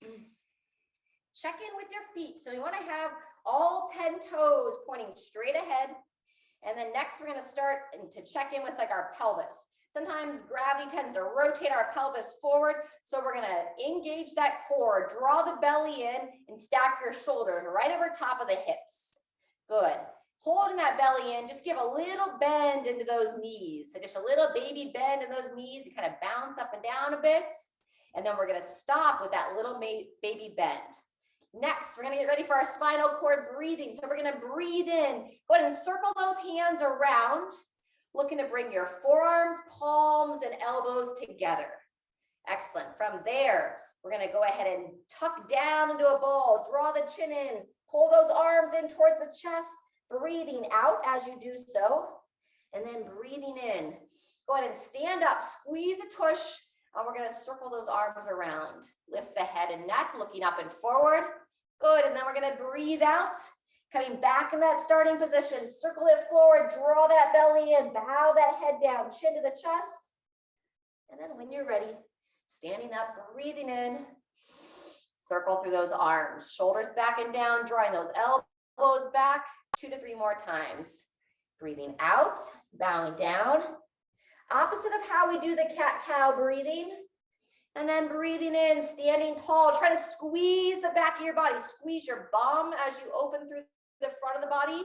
Check in with your feet. So we want to have all 10 toes pointing straight ahead. And then next we're going to start to check in with like our pelvis. Sometimes gravity tends to rotate our pelvis forward. So we're going to engage that core, draw the belly in and stack your shoulders right over top of the hips. Good. Holding that belly in, just give a little bend into those knees. So just a little baby bend in those knees. You kind of bounce up and down a bit. And then we're going to stop with that little baby bend. Next, we're going to get ready for our spinal cord breathing. So we're going to breathe in. Go ahead and circle those hands around. Looking to bring your forearms, palms, and elbows together. Excellent. From there, we're going to go ahead and tuck down into a ball. Draw the chin in. Pull those arms in towards the chest. Breathing out as you do so. And then breathing in. Go ahead and stand up. Squeeze the tush. And we're going to circle those arms around. Lift the head and neck, looking up and forward. Good, and then we're gonna breathe out, coming back in that starting position, circle it forward, draw that belly in, bow that head down, chin to the chest. And then when you're ready, standing up, breathing in, circle through those arms, shoulders back and down, drawing those elbows back, 2 to 3 more times. Breathing out, bowing down. Opposite of how we do the cat-cow breathing. And then breathing in, standing tall. Try to squeeze the back of your body. Squeeze your bum as you open through the front of the body.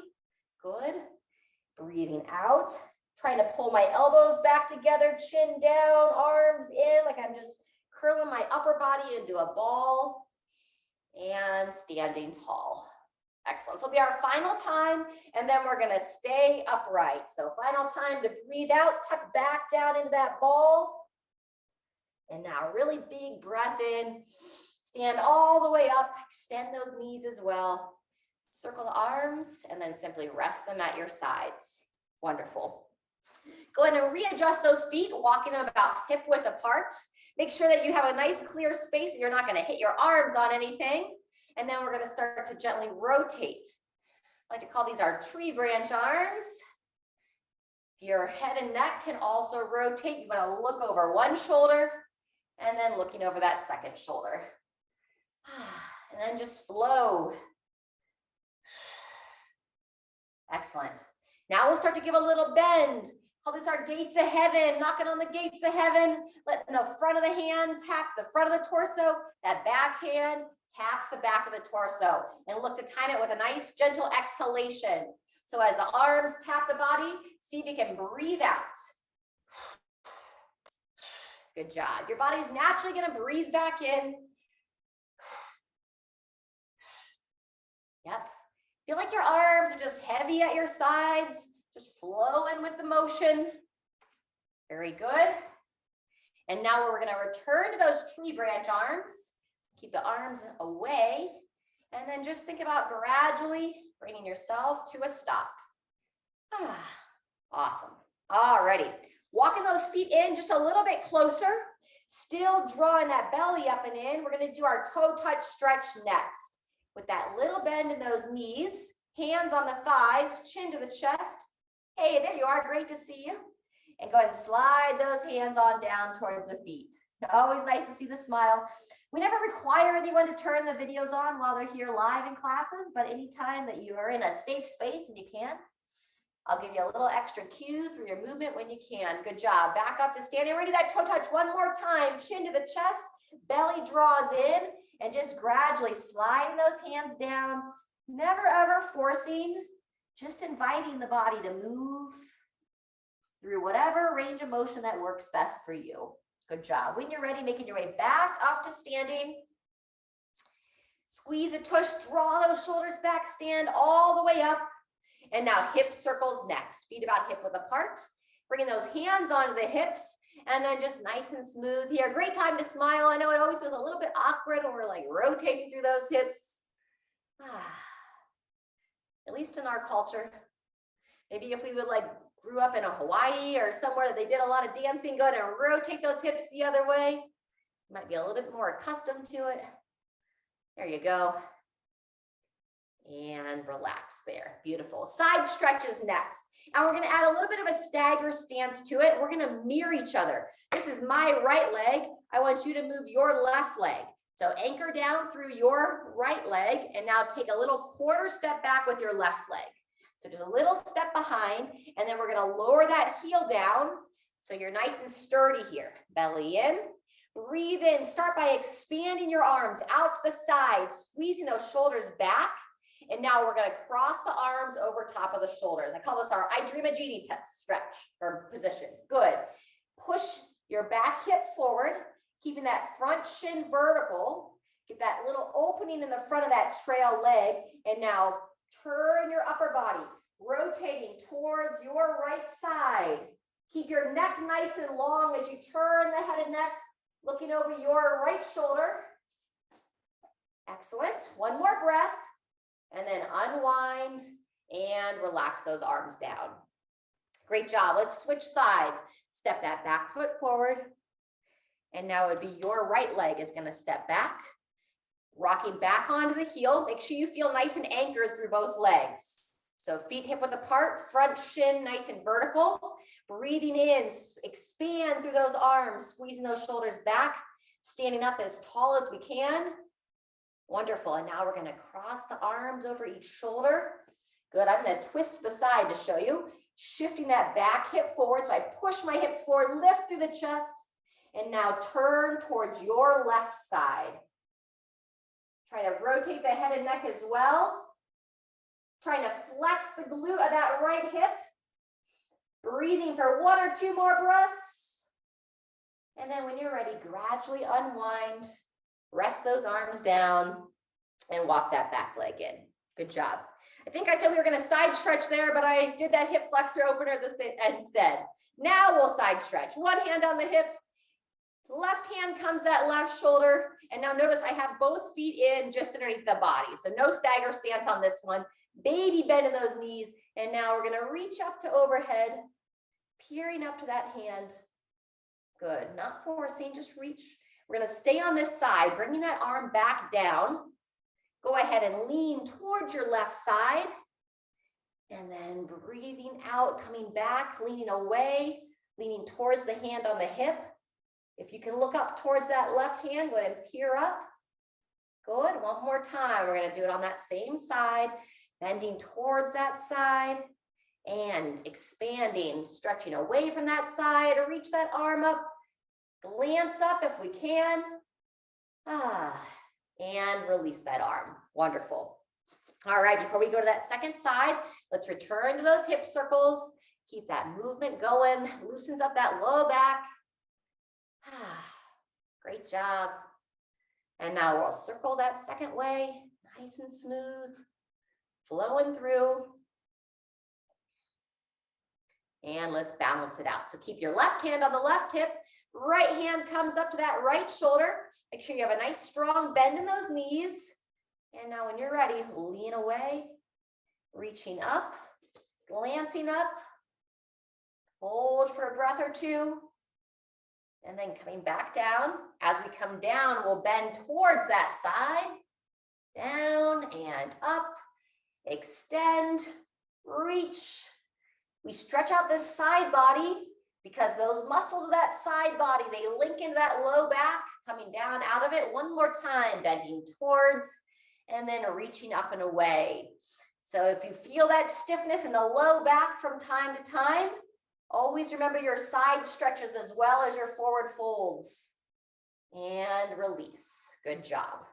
Good. Breathing out. Trying to pull my elbows back together, chin down, arms in, like I'm just curling my upper body into a ball. And standing tall. Excellent. So it'll be our final time, and then we're going to stay upright. So final time to breathe out, tuck back down into that ball. And now really big breath in, stand all the way up, extend those knees as well. Circle the arms and then simply rest them at your sides. Wonderful. Go ahead and readjust those feet, walking them about hip width apart. Make sure that you have a nice clear space, that you're not going to hit your arms on anything. And then we're going to start to gently rotate. I like to call these our tree branch arms. Your head and neck can also rotate. You want to look over one shoulder and then looking over that second shoulder. And then just flow. Excellent. Now we'll start to give a little bend. Call this our gates of heaven, knocking on the gates of heaven. Let the front of the hand tap the front of the torso. That back hand taps the back of the torso. And look to time it with a nice gentle exhalation. So as the arms tap the body, see if you can breathe out. Good job. Your body's naturally going to breathe back in. Yep. Feel like your arms are just heavy at your sides, just flowing with the motion. Very good. And now we're going to return to those tree branch arms. Keep the arms away. And then just think about gradually bringing yourself to a stop. Awesome. Alrighty. Walking those feet in just a little bit closer, still drawing that belly up and in. We're going to do our toe touch stretch next. With that little bend in those knees, hands on the thighs, chin to the chest. Hey, there you are. Great to see you. And go ahead and slide those hands on down towards the feet. Always nice to see the smile. We never require anyone to turn the videos on while they're here live in classes, but anytime that you are in a safe space and you can, I'll give you a little extra cue through your movement when you can. Good job. Back up to standing. Ready, that toe touch one more time. Chin to the chest, belly draws in, and just gradually sliding those hands down. Never ever forcing, just inviting the body to move through whatever range of motion that works best for you. Good job. When you're ready, making your way back up to standing. Squeeze the tush, draw those shoulders back, stand all the way up. And now hip circles next. Feet about hip width apart. Bringing those hands onto the hips and then just nice and smooth here. Great time to smile. I know it always feels a little bit awkward when we're like rotating through those hips. At least in our culture. Maybe if we would like grew up in a Hawaii or somewhere that they did a lot of dancing, go ahead and rotate those hips the other way. You might be a little bit more accustomed to it. There you go. And relax there. Beautiful. Side stretches next. And we're going to add a little bit of a stagger stance to it. We're going to mirror each other. This is my right leg. I want you to move your left leg. So anchor down through your right leg and now take a little quarter step back with your left leg. So just a little step behind, and then we're gonna lower that heel down so you're nice and sturdy here. Belly in, breathe in, start by expanding your arms out to the side, squeezing those shoulders back. And now we're gonna cross the arms over top of the shoulders. I call this our I Dream a Genie test stretch or position. Good. Push your back hip forward, keeping that front shin vertical. Get that little opening in the front of that trail leg. And now turn your upper body, rotating towards your right side. Keep your neck nice and long as you turn the head and neck, looking over your right shoulder. Excellent. One more breath. And then unwind and relax those arms down. Great job. Let's switch sides. Step that back foot forward. And now it would be your right leg is going to step back, rocking back onto the heel. Make sure you feel nice and anchored through both legs. So feet hip width apart, front shin nice and vertical. Breathing in, expand through those arms, squeezing those shoulders back, standing up as tall as we can. Wonderful. And now we're going to cross the arms over each shoulder. Good. I'm going to twist the side to show you. Shifting that back hip forward. So I push my hips forward, lift through the chest, and now turn towards your left side. Try to rotate the head and neck as well. Trying to flex the glute of that right hip. Breathing for 1 or 2 more breaths. And then when you're ready, gradually unwind. Rest those arms down and walk that back leg in. Good job. I think I said we were going to side stretch there, but I did that hip flexor opener instead. Now we'll side stretch. One hand on the hip. Left hand comes that left shoulder. And now notice I have both feet in just underneath the body. So no stagger stance on this one. Baby bend in those knees. And now we're going to reach up to overhead, peering up to that hand. Good. Not forcing, just reach. We're going to stay on this side, bringing that arm back down. Go ahead and lean towards your left side. And then breathing out, coming back, leaning away, leaning towards the hand on the hip. If you can look up towards that left hand, go ahead and peer up. Good. One more time. We're going to do it on that same side, bending towards that side and expanding, stretching away from that side or reach that arm up. Glance up if we can. And release that arm. Wonderful. All right, before we go to that second side, let's return to those hip circles. Keep that movement going. Loosens up that low back. Great job. And now we'll circle that second way. Nice and smooth. Flowing through. And let's balance it out. So keep your left hand on the left hip. Right hand comes up to that right shoulder. Make sure you have a nice strong bend in those knees. And now when you're ready, lean away, reaching up, glancing up. Hold for a breath or 2. And then coming back down. As we come down, we'll bend towards that side. Down and up. Extend, reach. We stretch out this side body because those muscles of that side body, they link into that low back, coming down out of it. One more time, bending towards and then reaching up and away. So if you feel that stiffness in the low back from time to time, always remember your side stretches as well as your forward folds. And release. Good job.